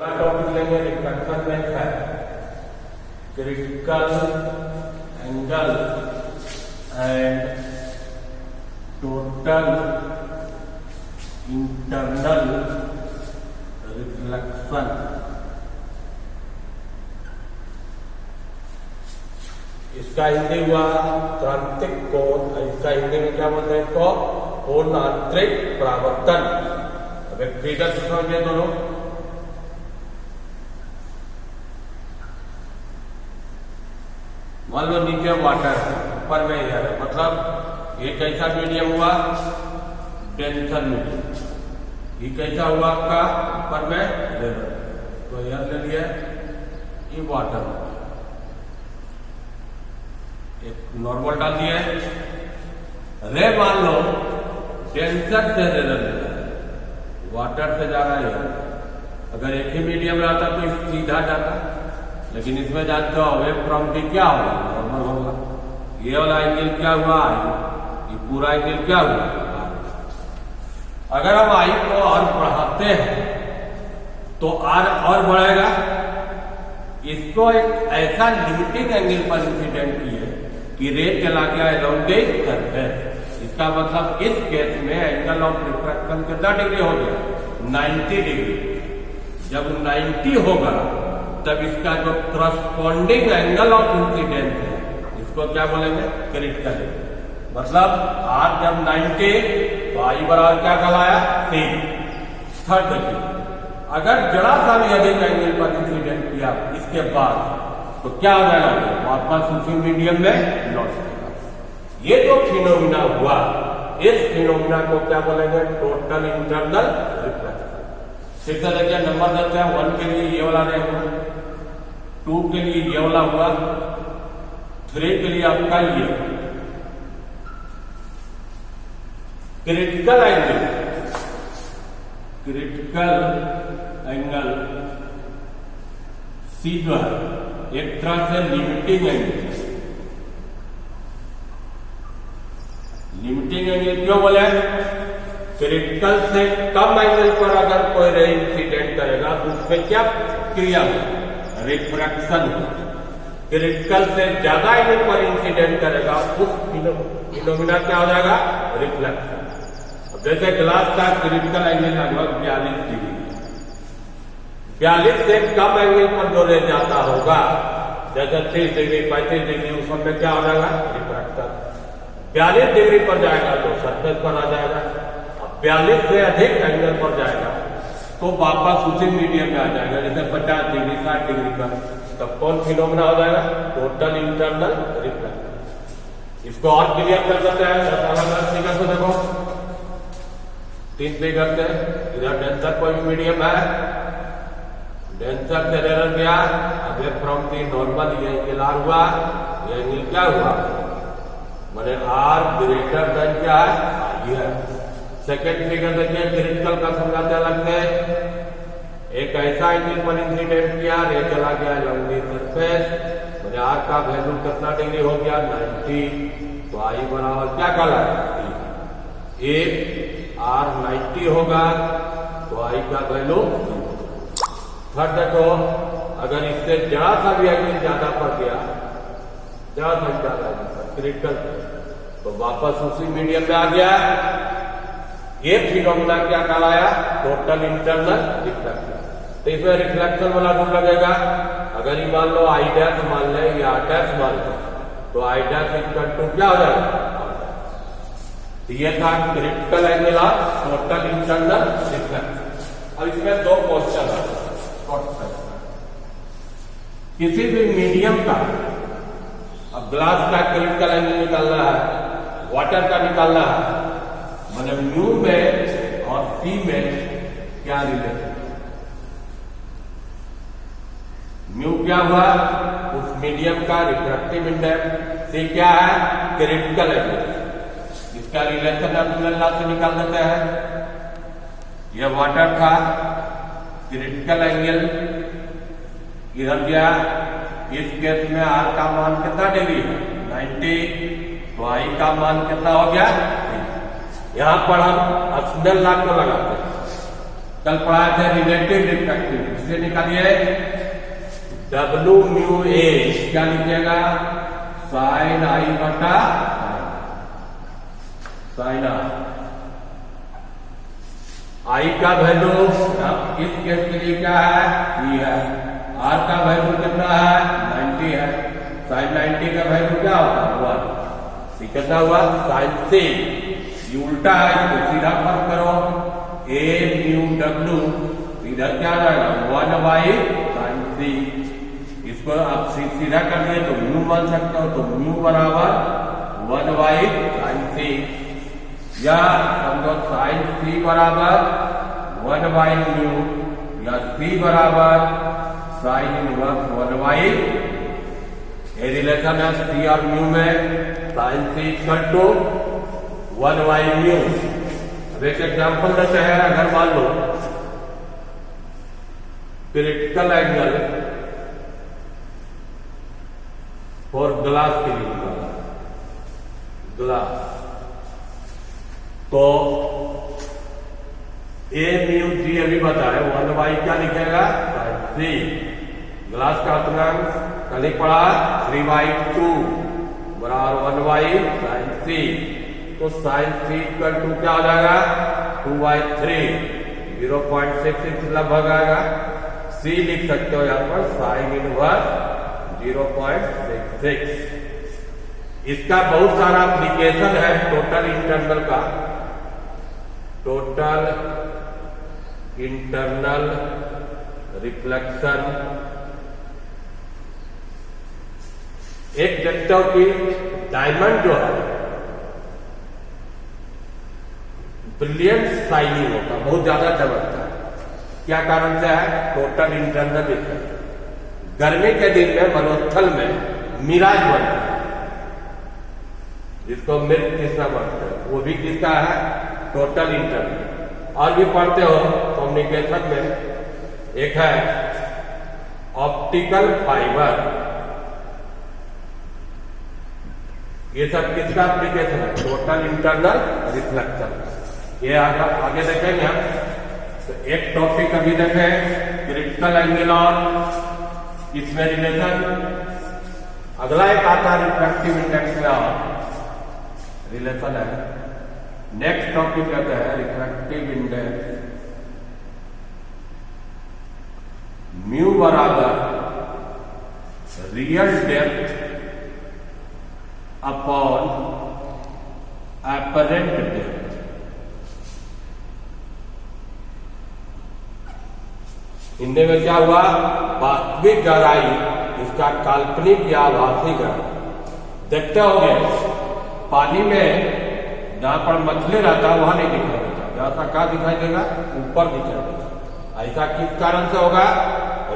Topic लेंगे refraction में है critical angle and total internal reflection. इसका हिंदी हुआ क्रांतिक कोण, इसका हिंदी में क्या बोलते हैं इसको? कोणांतरिक परावर्तन। अब एक फिगर से समझिए दोनों। मान लो नीचे वाटर है, ऊपर में एयर है, मतलब ये कैसा मीडियम हुआ? Denser medium. ये कैसा हुआ आपका? ऊपर में एयर, तो एयर ले लिया, ये वाटर, एक नॉर्मल डाल दिया है। रे मान लो डेंसर से रे वाटर से जा रहा है। अगर एक ही मीडियम रहता तो सीधा जाता, लेकिन इसमें जानते हो अवे फ्रॉम डी क्या होगा? नॉर्मल होगा। ये वाला एंगल क्या हुआ? ये पूरा एंगल क्या हुआ? अगर हम आई को और बढ़ाते हैं तो आर और बढ़ेगा। इसको एक ऐसा लिमिटिंग एंगल पर इंसिडेंट किए कि रे चला गया एलोंगेट करके। इसका मतलब इस केस में एंगल ऑफ रिफ्रैक्शन कितना डिग्री हो गया? 90 डिग्री। जब 90 होगा तब इसका जो करस्पॉन्डिंग एंगल ऑफ इंसिडेंस है इसको क्या बोलेंगे? क्रिटिकल। मतलब आर जब 90 तो आई बराबर क्या कहलाया? सी। थर्ड देखिए, अगर जरा सा भी अधिक एंगल पर इंसिडेंट किया इसके बाद तो क्या हो जाएगा? वापस उसी मीडियम में लौट जाएगा। ये जो फिनोमिना हुआ, इस फिनोमिना को क्या बोलेंगे? Total internal reflection. फिर से देखिए, नंबर देते हैं। 1 के लिए ये वाला नहीं हुआ, 2 के लिए ये वाला हुआ, 3 के लिए आपका ये critical angle. Critical angle C जो है एक तरह से लिमिटिंग एंगल। लिमिटिंग एंगल क्यों बोले? क्रिटिकल से कम एंगल पर अगर कोई रे इंसिडेंट करेगा तो उसमें क्या क्रिया होगी? रिफ्रैक्शन। क्रिटिकल से ज्यादा एंगल पर इंसिडेंट करेगा उस फिनोमिना क्या हो जाएगा? रिफ्लेक्शन। अब जैसे ग्लास का क्रिटिकल एंगल लगभग 42 डिग्री, 42 से कम एंगल पर जो रे जाता होगा, जैसे 30 डिग्री 35 डिग्री, उस समय क्या हो जाएगा? रिफ्रैक्शन। 42 डिग्री पर जाएगा तो सरफेस पर आ जाएगा। 42 से अधिक एंगल पर जाएगा तो वापस उसी मीडियम में आ जाएगा। जैसे 50 डिग्री 60 डिग्री पर, तब कौन फिनोमिना हो जाएगा? Total internal reflection. इसको और क्लियर कर देते हैं अलग-अलग फिगर से। देखो 3 फिगर से, इधर डेंसर कोई भी मीडियम है, डेंसर से एरर गया, अबे फ्रॉम दी नॉर्मल ये एंगल आर हुआ, ये एंगल क्या हुआ? माने आर ग्रेटर देन क्या है? ये है। सेकेंड फिगर देखिए, क्रिटिकल का समझाते अलग है। एक ऐसा एंगल पर इंसिडेंट किया, रे चला गया लॉन्ग दी सरफेस, मुझे आर का वैल्यू कितना डिग्री हो गया? 90। तो आई बराबर क्या कहलाएगा? एक आर 90 होगा तो आई का वैल्यू। थर्ड देखो, अगर इससे जरा सा भी एंगल ज्यादा पड़ गया, जरा सा ज्यादा क्रिटिकल, तो वापस उसी मीडियम में आ गया। ये फिनोमिना क्या कहलाया? Total internal reflection. तो इसमें रिफ्लेक्शन वाला रूल लगेगा। अगर ये मान लो आई डैश मान ले या आर डैश मान ले, तो आई डैश इक्वल टू क्या हो जाएगा? तो ये था critical angle of total internal reflection. अब इसमें 2 क्वेश्चन है। किसी भी मीडियम का, अब ग्लास का क्रिटिकल एंगल निकालना है, वाटर का निकालना है, मतलब म्यू में और पी में क्या रिलेशन? म्यू क्या हुआ? उस मीडियम का रिफ्रैक्टिव इंडेक्स। सी क्या है? Critical angle. इसका रिलेशन अपने लॉ से निकाल देते हैं। यह वाटर था, क्रिटिकल एंगल इधर गया, इस केस में आर का मान कितना डिग्री है? 90। तो आई का मान कितना हो गया? यहां पर हम अस्नेल लॉ को लगाते हैं। कल पढ़ाए थे रिलेटिव रिफ्रैक्टिव, इसे निकालिए डब्ल्यू म्यू ए क्या लिखिएगा साइन आई बटा साइन आई का वैल्यू इस केस के लिए क्या है ई है, आर का वैल्यू कितना है 90 है, साइन 90 का वैल्यू क्या होगा 1, सी कितना हुआ साइन सी, ये उल्टा है इसको सीधा फर्क करो ए म्यू डब्ल्यू, इधर क्या आ जाएगा 1 बाई साइन सी, इसको आप सीधा कर दिए तो म्यू मान सकते हो, तो म्यू बराबर 1 बाई साइन सी, या समझो साइन सी बराबर 1 बाई म्यू, या सी बराबर साइन इनवर्स 1 बाई, ये रिलेशन है सी और म्यू में, sine C equal to 1 by mu. अब एक एग्जाम्पल देते हैं, अगर मान लो क्रिटिकल एंगल फॉर ग्लास के लिए ग्लास, तो ए म्यू जी अभी बताए 1 बाई क्या लिखेगा सी, ग्लास का अपनांक कल ही पढ़ा 3/2 बराबर 1 बाई साइन सी, तो साइन सी इक्वल टू क्या हो जाएगा 2/3 0.66 लगभग आएगा, सी लिख सकते हो यहां पर साइन इनवर्स 0.66। इसका बहुत सारा एप्लीकेशन है टोटल इंटरनल का, टोटल इंटरनल रिफ्लेक्शन। एक देखते हो कि डायमंड जो है ब्रिलियंट शाइनिंग होता है, बहुत ज्यादा चमकता है, क्या कारण से है टोटल इंटरनल रिफ्लेक्शन। गर्मी के दिन में मरुस्थल में मिराज बनता है जिसको मृत तीसरा बनता है, वो भी किसका है टोटल इंटरनल। और भी पढ़ते हो कम्युनिकेशन में एक है ऑप्टिकल फाइबर, ये सब किसका एप्लीकेशन है टोटल इंटरनल रिफ्लेक्शन। ये आगे देखेंगे हम, तो एक टॉपिक अभी देखें क्रिटिकल एंगल और इसमें रिलेशन, अगला एक आता है रिफ्रैक्टिव इंडेक्स में रिलेशन है। नेक्स्ट टॉपिक कहते हैं रिफ्रैक्टिव इंडेक्स, म्यू बराबर real depth upon apparent depth. Hindi में क्या हुआ वास्तविक गहराई, इसका काल्पनिक या आभासी गहराई। देखते होंगे पानी में जहां पर मछली रहता है वहां नहीं दिखाई देता, जहां क्या दिखाई देगा ऊपर दिखाई देगा। ऐसा किस कारण से होगा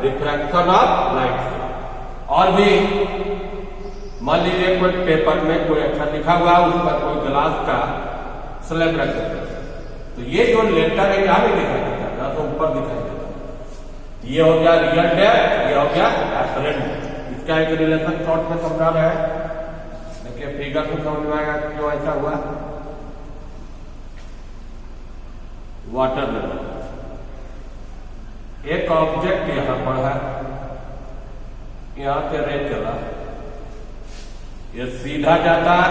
रिफ्रैक्शन ऑफ लाइट से। और भी मान लीजिए कोई पेपर में कोई अच्छा लिखा हुआ, उस पर कोई ग्लास का स्लैब रख देता, तो ये जो लेटर है यहां नहीं दिखाई देता, जहां तो ऊपर दिखाई देता। ये हो गया रियल डेप्थ, ये हो गया एपरेंट डेप्थ। इसका एक रिलेशन शॉर्ट में समझा रहा है, देखिए फिगर को समझ में आएगा क्यों ऐसा हुआ। वाटर लेवल, एक ऑब्जेक्ट यहां पर है, यहां से रे चला, ये सीधा जाता है,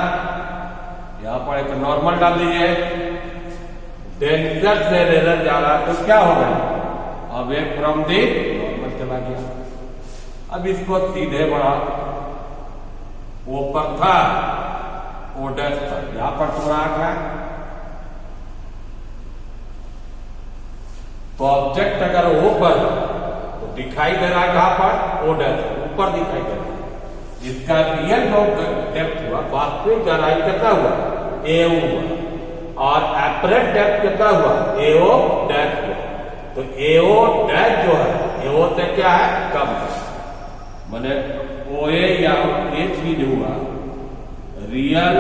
यहां पर एक नॉर्मल डाल दीजिए, डेंसर से रेलर जा रहा है तो क्या होगा अब एक फ्रॉम दी नॉर्मल चला गया। अब इसको सीधे बढ़ा, ऊपर था ओ डैश था, यहां पर थोड़ा है, तो ऑब्जेक्ट अगर ऊपर तो दिखाई दे रहा है कहां पर ओ डैश, ऊपर दिखाई दे रहा है। इसका रियल जो डेप्थ हुआ वास्तविक गहराई कितना हुआ एओ हुआ, और एपरेंट डेप्थ कितना हुआ एओ डैश हुआ। तो एओ डैश जो है एओ से क्या है कम है, माने ओए या ये चीज हुआ रियल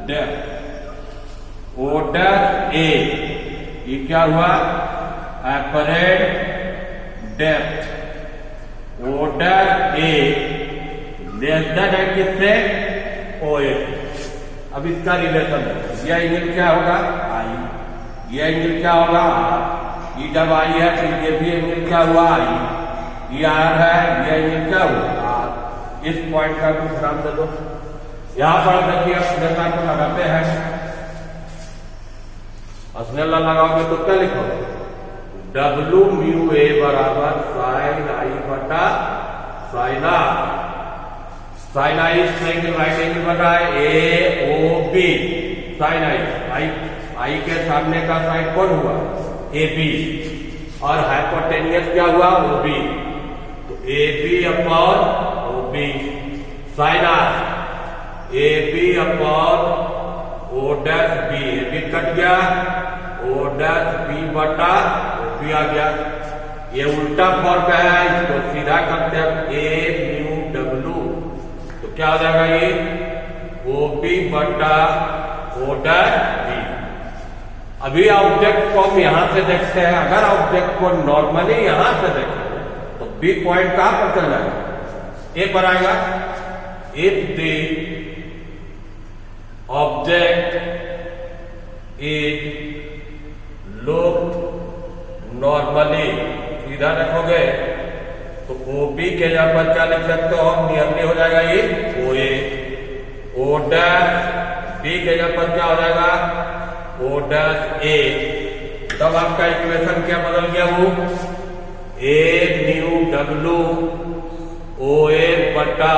डेप्थ ओ डैश ए, ये क्या हुआ एपरेंट डेप्थ ओ डैश ए लेस देन है किससे ओ ए। अब इसका रिलेशन है, यह एंगल क्या होगा आई, यह एंगल क्या होगा आर, ई जब आई है तो ये भी एंगल क्या हुआ आई, ये आर है, ये एंगल क्या हुआ आर। इस पॉइंट का भी ध्यान दे दो। यहां पर देखिए स्नेलर को लगाते हैं, स्नेलर लगाओगे तो क्या लिखोगे, डब्ल्यू म्यू ए बराबर साइन आई बटा sine R. Sine I triangle right angle बन रहा है ए ओ बी, साइन आई, आई के सामने का साइड कौन हुआ ए बी, और हाइपोटेनियस क्या हुआ ओ बी, तो A B upon O B sine R, A B upon O dash B, A B cut गया, ओ डैश बी बटा ओ बी आ गया। ये उल्टा फॉर्म है, इसको सीधा करते हैं ए म्यू डब्ल्यू, तो क्या हो जाएगा ये ओ बी बटा ओ डैश बी। अभी ऑब्जेक्ट को हम यहां से देखते हैं, अगर ऑब्जेक्ट को नॉर्मली यहां से देखें तो बी पॉइंट कहां पर चल जाएगा, ए पर आएगा। If the object is looked normally, सीधा रखोगे तो ओ बी के जगह पर क्या लिख सकते हो, नियरली हो जाएगा ये ओ ए, ओ डैश बी के जगह पर क्या हो जाएगा ओ डैश ए। तब आपका इक्वेशन क्या बदल गया, वो ए म्यू डब्ल्यू ओ ए बटा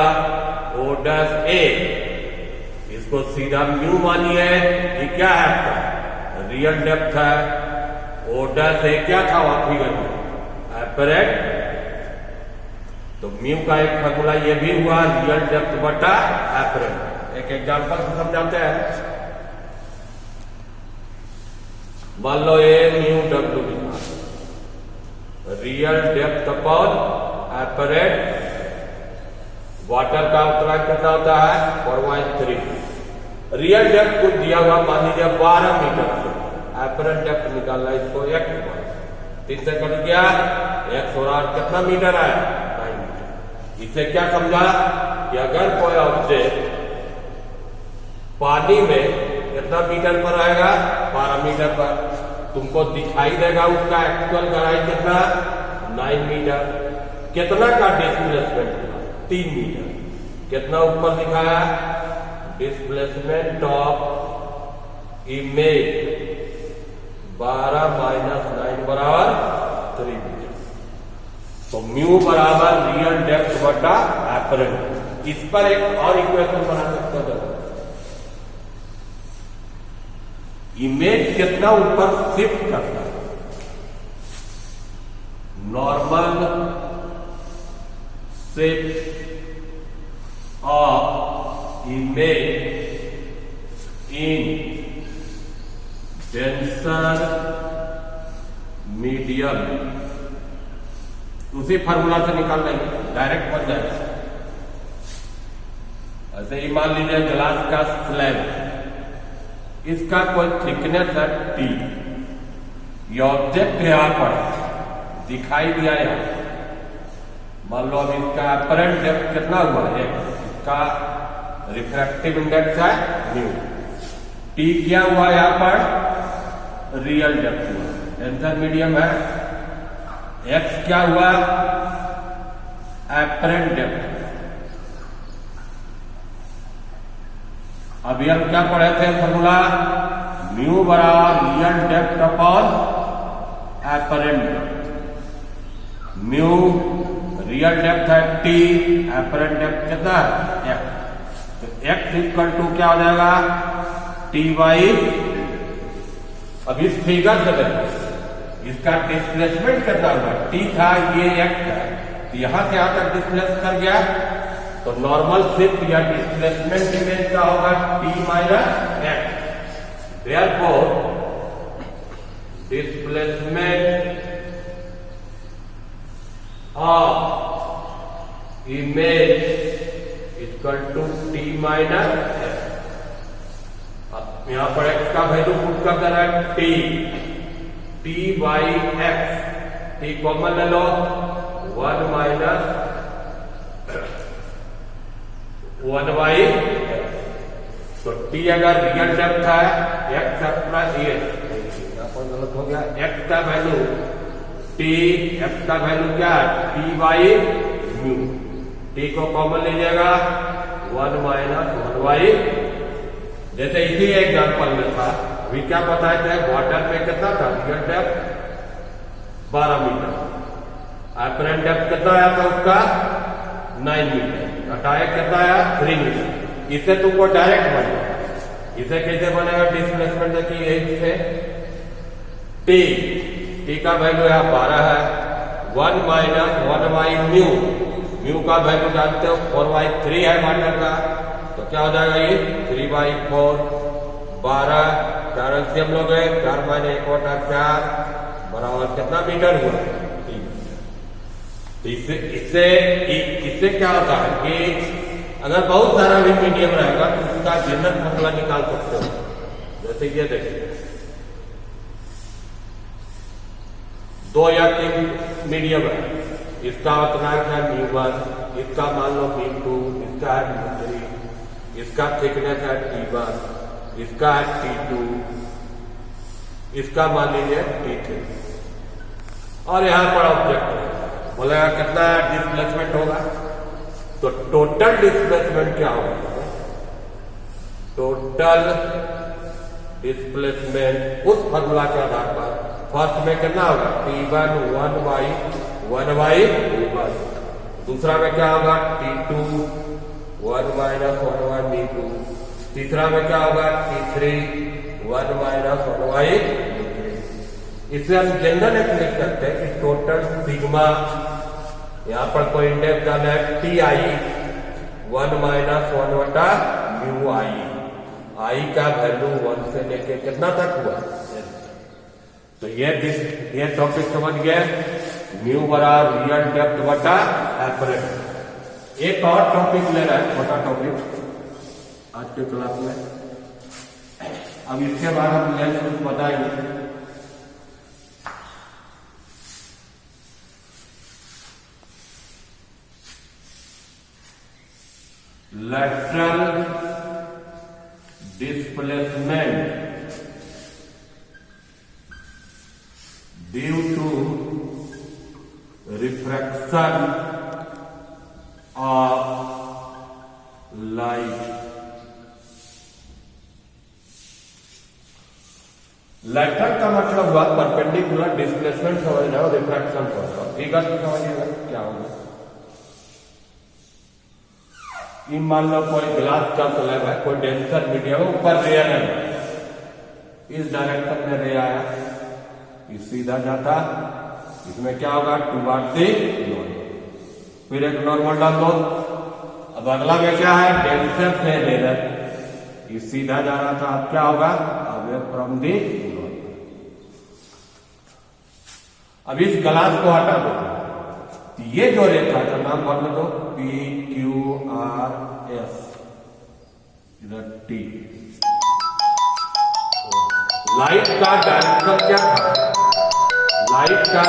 ओ डैश ए, इसको सीधा म्यू मानिए, ये क्या है आपका रियल डेप्थ है, ओ डैश ए क्या था वहां फिगर में एपरेंट, तो म्यू का एक फॉर्मूला ये भी हुआ रियल डेप्थ बटा एपरेंट। एक एग्जांपल से समझाते हैं, मान लो ए म्यू डब्ल्यू लिखा, real depth upon apparent, water का उतना कितना होता है 4.3, रियल डेप्थ कुछ दिया हुआ मान लीजिए 12 मीटर से, एपरेंट डेप्थ निकालना, इसको एक 3 से कट गया, 1 और 8 कितना मीटर है 9 मीटर। इससे क्या समझा कि अगर कोई ऑब्जेक्ट पानी में कितना मीटर पर आएगा 12 मीटर पर, तुमको दिखाई देगा उसका एक्चुअल गहराई कितना 9 मीटर, कितना का डिस्प्लेसमेंट 3 मीटर, कितना ऊपर दिखाया डिस्प्लेसमेंट ऑफ इमेज 12 माइनस 9 बराबर 3 मीटर, तो म्यू बराबर रियल डेप्थ बटा एपरेंट। इस पर एक और इक्वेशन बना सकते हो, इमेज कितना ऊपर शिफ्ट करता है, normal shift of image in denser medium, उसी फार्मूला से निकाल लेंगे, डायरेक्ट बन जाएगा। ऐसे ही मान लीजिए ग्लास का स्लैब, इसका कोई थिकनेस है टी, ये ऑब्जेक्ट यहां पर दिखाई दिया यहां, मान लो अब इसका अपरेंट डेप्थ कितना हुआ है, इसका रिफ्रैक्टिव इंडेक्स है न्यू, टी क्या हुआ यहां पर रियल डेप्थ हुआ, डेंसर मीडियम है, एक्स क्या हुआ अपरेंट डेप्थ। अभी हम क्या पढ़े थे फॉर्मूला, म्यू बराबर real depth upon apparent depth, mu real depth है टी, एपरेंट डेप्थ कितना है एक्स, तो एक्स इक्वल टू क्या हो जाएगा टी बाई, अब इस फिगर से देखो इसका डिस्प्लेसमेंट कितना होगा, टी था ये एक्स है, तो यहां से यहां तक डिस्प्लेस कर गया, तो नॉर्मल शिफ्ट या डिस्प्लेसमेंट इमेज का होगा T minus X, therefore displacement of image equal to T minus X. अब यहां पर एक्स का वैल्यू पुट कर देना है T, T by x, T common ले लो 1 माइनस 1 बाई एक्स, तो टी अगर रियल डेप्थ है एक्स प्लस ए, गलत हो गया, एक्स का वैल्यू टी एफ का वैल्यू क्या है, टी बाई म्यू। टी को कॉमन लीजिएगा, 1 माइनस 1 बाई, जैसे इसी एग्जाम्पल में था, अभी क्या बताए थे, वाटर में कितना था, real depth 12 metre, apparent depth कितना आया था उसका 9 मीटर, घटाया कितना आया 3 मीटर। इसे तुमको डायरेक्ट बनेगा, इसे कैसे बनेगा, डिस्प्लेसमेंट देखिए से टी का वैल्यू यहाँ 12 है, 1 माइनस 1 बाई म्यू, म्यू का वैल्यू जानते हो 4/3 है वाटर का, तो क्या हो जाएगा ये 3/4, 12 4 एलसीएम लोग है, 4 माइनस 1 बटा 4 बराबर कितना मीटर हुआ 3 मीटर। इससे क्या होता है कि अगर बहुत सारा भी मीडियम रहेगा तो उसका जनरल फॉर्मूला निकाल सकते हो। जैसे ये देखिए 2 या 3 मीडियम है, इसका उतना क्या μ1, इसका मान लो μ2, इसका है μ3, इसका थिकनेस है t1, इसका है t2, इसका मान लीजिए t3, और यहां पर ऑब्जेक्ट है, बोलेगा कितना डिस्प्लेसमेंट होगा, तो टोटल डिस्प्लेसमेंट क्या होगा, टोटल डिस्प्लेसमेंट उस फॉर्मूला के आधार पर फर्स्ट में कितना होगा T1 1 बाई 1, दूसरा में क्या होगा T2 1 माइनस 1 बाई 2, तीसरा में क्या होगा T3 1 माइनस 1 बाई 3। इससे हम जनरल लिख सकते हैं कि टोटल सिग्मा, यहां पर कोई इंडेक्स डाला है टी आई 1 माइनस 1 बटा म्यू आई का वैल्यू 1 से लेके कितना तक हुआ। तो ये टॉपिक समझ गए, म्यू बराबर रियल डेप्थ बटा एपरेंट। एक और टॉपिक ले रहा है, छोटा टॉपिक आज के क्लास में, अब इसके बाद हम लेंस कुछ बताएंगे। lateral displacement due to refraction of light। lateral का मतलब हुआ परपेंडिकुलर, डिस्प्लेसमेंट समझना और रिफ्रैक्शन समझना, ठीक है, समझिएगा क्या होगा। मान लो कोई ग्लास का स्लैब है, कोई डेंसर मीडियम ऊपर रेयर है, इस डायरेक्शन में रे आया, इस सीधा जाता, इसमें क्या होगा 2/3 फिर एक नॉर्मल डाल दो। अब अगला में क्या है, डेंसर से रेयर, इस सीधा जा रहा था, अब क्या होगा अवे फ्रॉम दी। अब इस ग्लास को हटा दो, ये जो रेखा का नाम बदल दो PQRS, इधर T। लाइट का डायरेक्शन क्या था, लाइट का